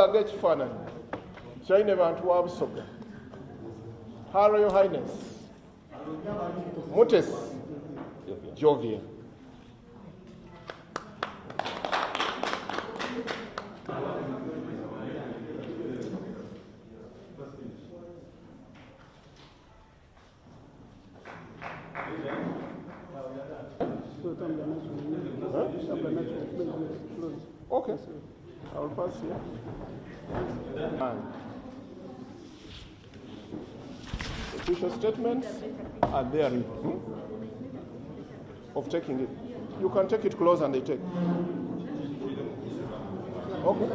Laga ekifaananyi kyalina bantu wa Basoga. Her Royal Highness Mutesi Jovia. Okay, I will pass here. Official statements are there of taking it. You can take it close and they take. Okay.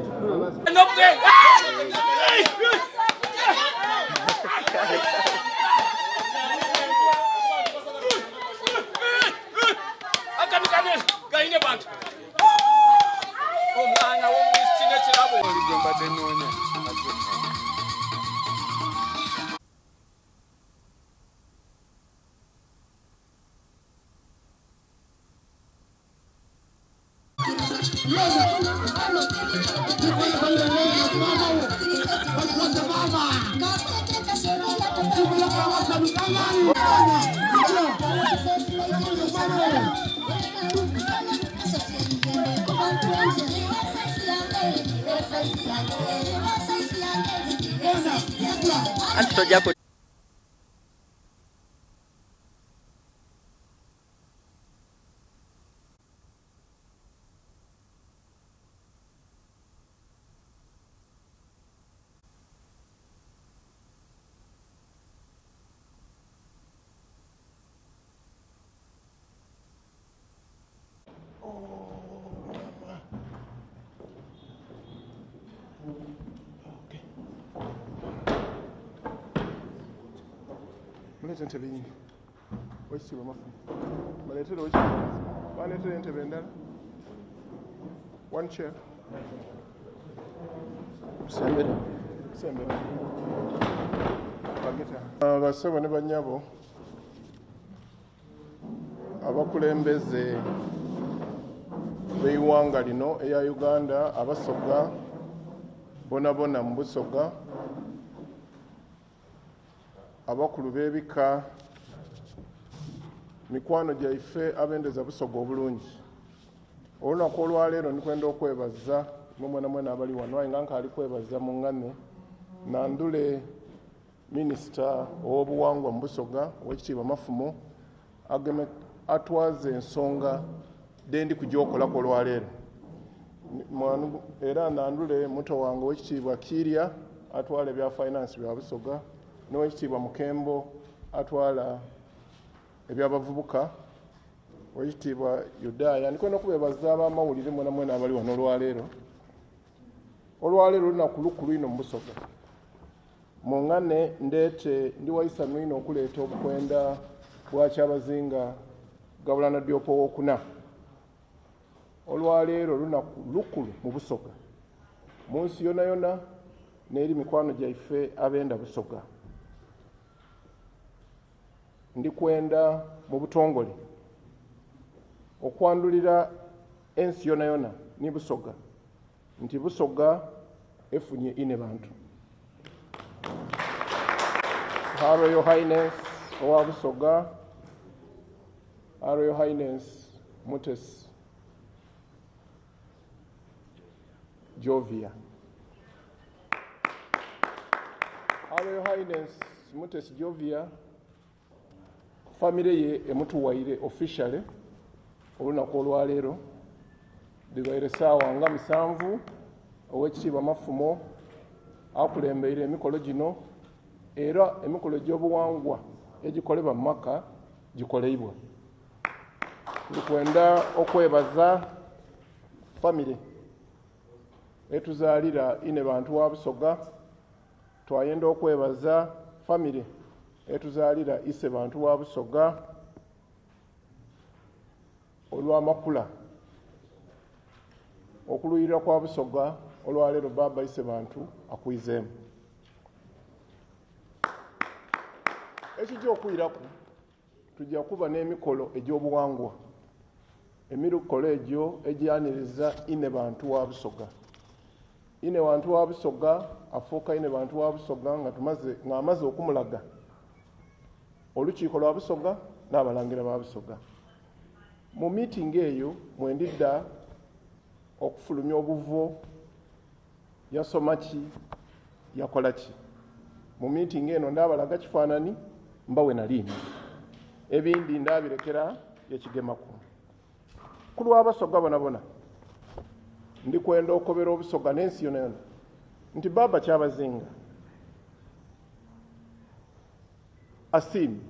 Mulete entebe nyingi. Wekitiibwa Mafumu. Baleetere wekitiibwa. Baleetere entebe endala. One chair. Sembere. Bageta. Bassebo ne bannyabo abakulembeze b'eiwanga lino eya Uganda, Abasoga bonabona mu Busoga, abakulu b'ebika, mikwano gyaife abendeza Busoga obulungi. Olunaku olwaleero ndikwenda okwebaza mwena abali wano aye nga nkaali kwebaza mu ngane nandule minisita ow'obuwangwa mu Busoga Oweekitiibwa Mafumu atwaze ensonga dendi kugyokolako olwaleero. Era nandule muto wange Oweekitiibwa Kirya atwala ebya finance bya Busoga, n'Oweekitiibwa Mukembo atwala eby'abavubuka, Oweekitiibwa Yudaya. Ndikwenda okubebaza ab'amawulire mwena abali wano olwaleero. Olwaleero lunaku lukulu ino mu Busoga. Mu ngane ndeete ndi wayisa nnyo okuleeta obukwenda bwa Kyabazinga Gabulana Diopo w'okuna. Olwaleero lunaku lukulu mu Busoga, mu nsi yona n'eri mikwano gyaife abenda Busoga. Ndikwenda mu butongole okwandulira ensi yona ni Busoga nti Busoga efunye ine bantu. Her Royal Highness owa Busoga, Her Royal Highness Mutesi Jovia. Her Royal Highness Mutesi Jovia family ye emutuwaire officially olunaku olwaleero libaire saawa nga 7 Oweekitiibwa Mafumo akulembeire emikolo gino era emikolo gy'obuwangwa egikolebwa mu maka gikoleibwa. Ndikwenda okwebaza family etuzaalira ine bantu wa Busoga. Twayenda okwebaza family etuzaalira ise bantu wa Busoga olw'amakula okuluyirira kwa Busoga olwaleero baba ise bantu akwizeemu. Ekijja okuyiraku tujja kuba n'emikolo egy'obuwangwa, emikolo egyo egyaniriza ine bantu wa Busoga. ine wantu wa Basoga afuuka ine bantu wa Basoga nga amaze okumulaga olukiiko lwa Basoga n'abalangira ba Basoga. Mu meeting eyo mwendidda okufulumya obuvo yasoma ki yakola ki. Mu meeting eno ndabalaga kifaananyi mbawe naliini ebindi ndabirekera yekigemaku. Ku lwa Basoga bonabona ndi kwenda okobera Obusoga n'ensi yonna nti Baba Kyabazinga asiimye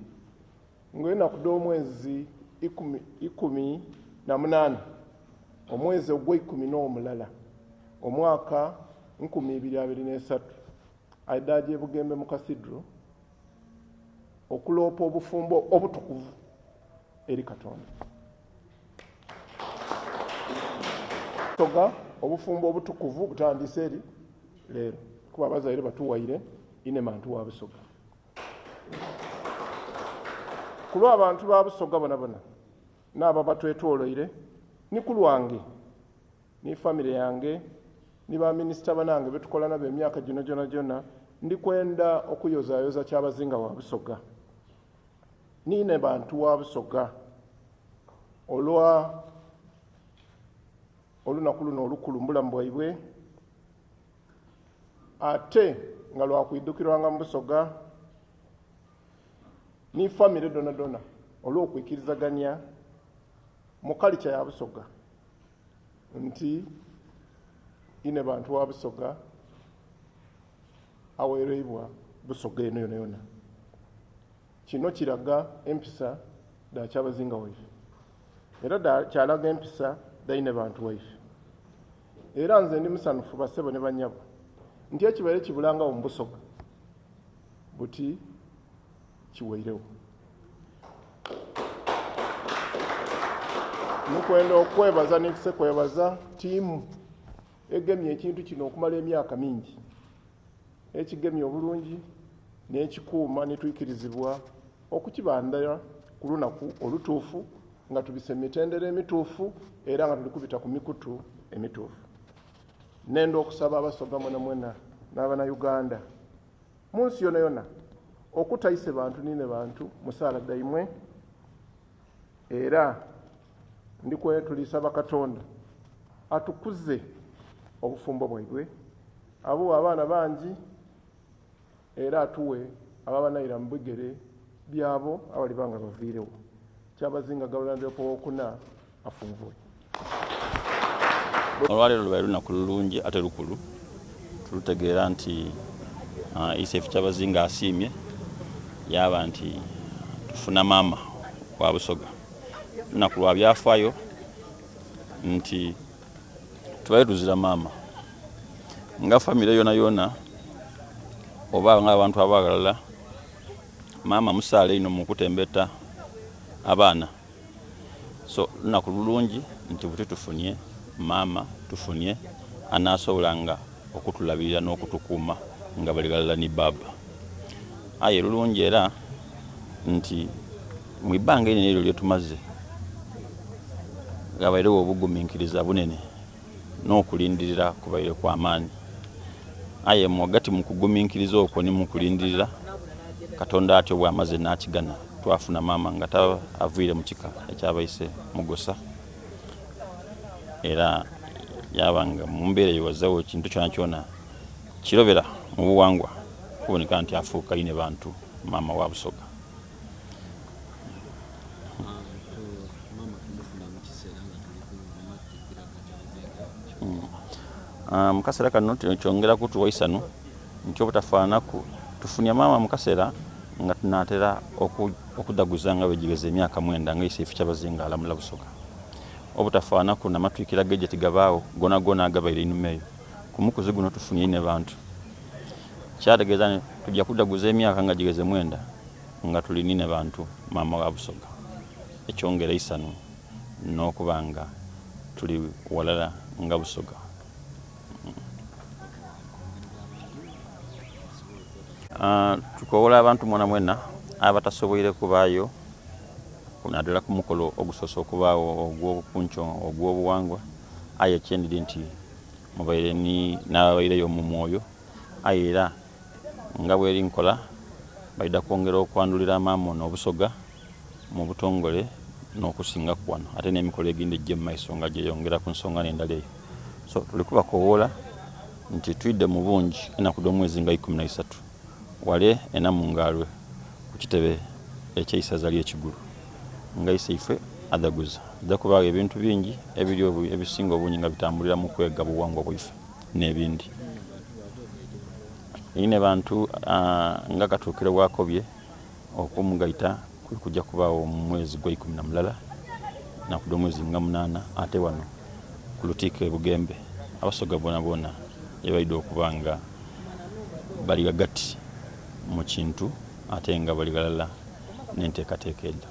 ng'enaku d'omwezi 18 omwezi ogw'11 omwaka 2023 aiddaje ebugembe mu kasidro okuloopa obufumbo obutukuvu eri Katonda. Basoga obufumbo obutukuvu butandise eri leero kuba abazaire batuwaire ine bantu wa Basoga. Ku lw'abantu ba Basoga bonabona n'abo batwetooloire ni ku lwange ni famire yange ni baminisita banange betukola nabo emyaka gino gyonna ndi kwenda okuyozaayoza Kyabazinga wa Basoga. Niine bantu wa Basoga olunaku luno olukulu mbulamu bwaibwe ate nga lwakwidukirwanga mu Basoga ni famire donna olw'okwikirizaganya mu kalica ya Basoga nti ine bantu wa Basoga aweereibwa Basoga eno yonna. Kino kiraga empisa da Kyabazinga waife era kyalaga empisa daine bantu waife. Era nze ndi musanufu basebo ne banyabo nti ekibaire kibulangawo mu Basoga buti kiweirewo. Nukwenda okwebaza n'ekisekwebaza tiimu egemye ekintu kino okumala emyaka mingi, ekigemye obulungi n'ekikuuma netwikirizibwa okukibandira ku lunaku olutuufu nga tubise emitendera emituufu era nga tuli kubita ku mikutu emituufu. Nenda okusaba Abasoga mwena n'Abannayuganda mu nsi yonna okutayise bantu nine bantu musaala daimwe era ndikwetulisaba Katonda atukuze obufumbo bwaibwe abo abaana bangi era atuwe ababanayira mu bigere byabo abali banga baviirewo. Kyabazinga Gawulandira Powokuna afunvuwe. Olwaleero lubaire lunaku lulungi ate lukulu tulutegeera nti Isefu Kyabazinga asiimye yaba nti tufuna maama wa Basoga. Lunaku lwa byafaayo nti tubaire tuzira maama nga famire yona oba nga abantu abagalala maama musaale ino mu kutembeta abaana. So lunaku lulungi nti buti tufunye maama tufunye anaasobolanga okutulabirira n'okutukuuma nga baligalala ni Baba. Aye lulungi era nti mu ibbanga ine eryo lyetumaze gabairewo obugumiikiriza bunene n'okulindirira kubaire kw'amaanyi. Aye mwagati mu kugumiikiriza okwo ni mu kulindirira Katonda atyo bw'amaze n'akigana twafuna maama nga aviire mu kika ekyabayise mugosa era yabanga mu mbeera yewazawo ekintu kyona kirobera mu buwangwa kuboneka nti afuuka ine bantu maama wa Basoga. Mukaseera kano kyongera kutuwa isanu nti obutafaanaku tufunye maama mukaseera nga tunaatera okudaguza nga bwegigeze emyaka 9 nga Isefu Kyabazinga alamula Basoga. Obutafaanaku namatwikira geje tigabaawo gona agabaire einuma eyo ku mukuzi guno tufunye ine bantu kyategeeza tujja kudaguza emyaka nga gigeze 9 nga tulinine bantu maama wa Basoga. Ekyongera isanu n'okubanga tuli walala nga Basoga. Tukowola abantu mwena abatasoboire kubaayo kunaddala ku mukolo ogusoose okubaawo ogw'obukunco ogw'obuwangwa. Aye ekyendiri nti mubaire ni n'abaireyo mu mwoyo aye era nga bweri nkola baida kwongera okwandulira maama ono obusoga mu butongole n'okusinga ku wano ate n'emikolo egindi gye mu maiso nga gyeyongera ku nsonga n'endala eyo. So tuli kubakowoola nti twidde mu bungi ennaku d'omwezi nga 13 wale ena mu ngaalwe ku kitebe ekyeisaza ly'ekigulu nga iseife adaguza ajja kubaawo ebintu bingi ebiri ebisinga obungi nga bitambulira mu kwega buwangwa bwaife n'ebindi. Ine bantu nga katuukire bwakobye okumugaita kujja kubaawo mu mwezi gwa 17 na ku mwezi nga 8 ate wano ku Lutiiko e Bugembe Abasoga bona yabaide okubanga bali gagati mu kintu ate nga bali galala n'enteekateeka ejo.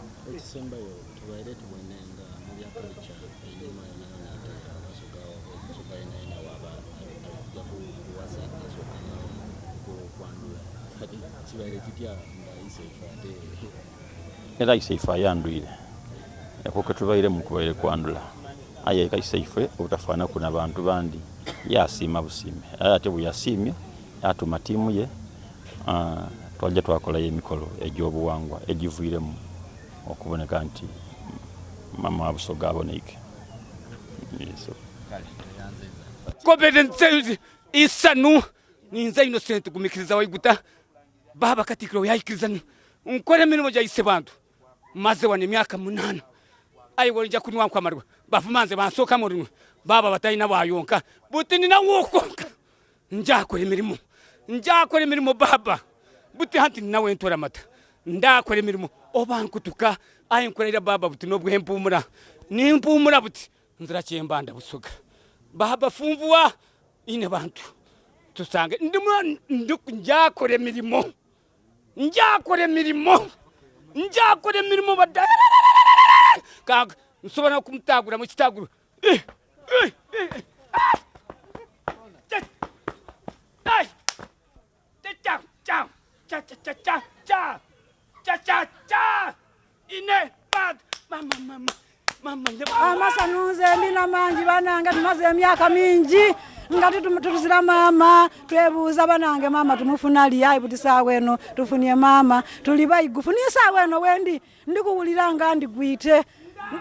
Era iseife ayandwire yakoke tubaire mu kubaire kwandula aye kaiseife obutafaana kuna bantu bandi yasiima busiime ate bwe yasiimye atuma tiimu ye twajja twakolayo emikolo egy'obuwangwa egivuiremu okuboneka nti mama Basoga aboneike. Kobedenze Essanyu ninza Innocent gumikiriza waiguta baba katikiro yayikirizanu nkore mirimo gyayise bantu maze wane myaka 8 ayiwo nja kunywa kwamarwa bafumanze bansoka muri baba batayina bayonka buti na wokonka njakore mirimo baba buti hanti nawe ntora mata ndakore mirimo obankutuka ayinkorera baba buti no bwempumura nimpumura buti nzira cyembanda Busoga baba fumvuwa ine bantu tusange njakore mirimo badda kaga nsobana kumutagura mu kitaguru ine bad mama amasanuze mina manji bananga tumaze emyaka mingi ngati tutuzira mama twebuuza banange mama tumufuna liya ibuti saweno tufunie mama tuli bayigufunie saweno wendi ndikuwulira nga ndigwite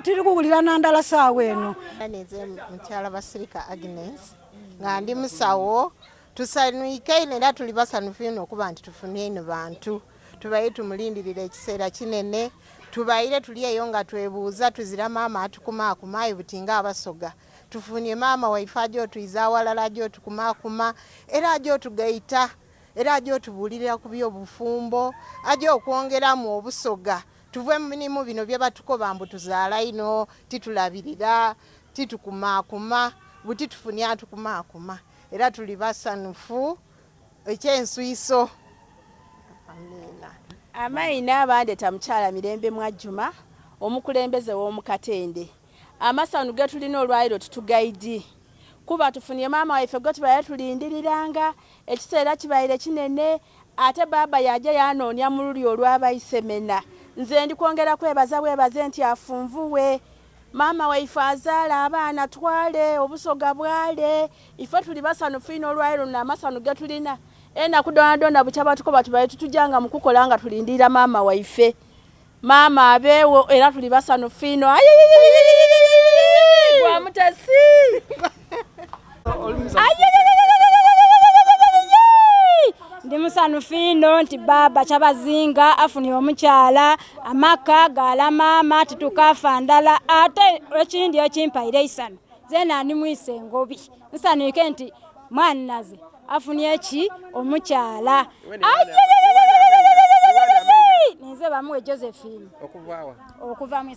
tiri kuwulira nandala saweno. Neze omukyala Basirika Agnes nga ndi musawo tusanuike nera tuli basanufino okuba nti tufunie ino bantu tubaye tumulindirira ekiseera kinene tubaire tuliyeyo nga twebuuza tuzira mama atukumaakuma ibuti nga Abasoga tufunie mama waife ajo tuiza walala ajo tukumaakuma era ajo tugaita era ajo tubulirira ku by'obufumbo ajo okwongeramu obusoga tuve mu minimu bino bye batukoba mbu tuzaala ino titulabirira titukumaakuma buti tufunie atukumaakuma era tuli basanufu ekyensuiso. Amina. Amaina abandeta mukyala Mirembe Mwajjuma omukulembeze w'omukatende amasanu getulina olwairo tutugaidi kuba tufunie mama waife gwe tubaye tulindiriranga ekiseera kibaire kinene ate baba yaje yanoonya mu luli olw'abayisemena nze ndi kwongera kwebaza webaze nti afunvuwe mama waife azaala abaana twale Obusoga bwale ife tuli basanufu ino olwairo n'amasanu getulina enakudonadona bukyaba tukoba tubaye tutujanga mu kukolanga tulindira mama waife mama abewo era tuli basanufu ino wa mutasi ndi musanufu ino nti baba Kyabazinga afunie omukyala amaka gala mama titukafa ndala ate ekindi ekimpaire Essanyu zena ndi mwise ngobi nsanuike nti mwanaze afunie eki omukyala ninze bamuwe Josephine okuva mu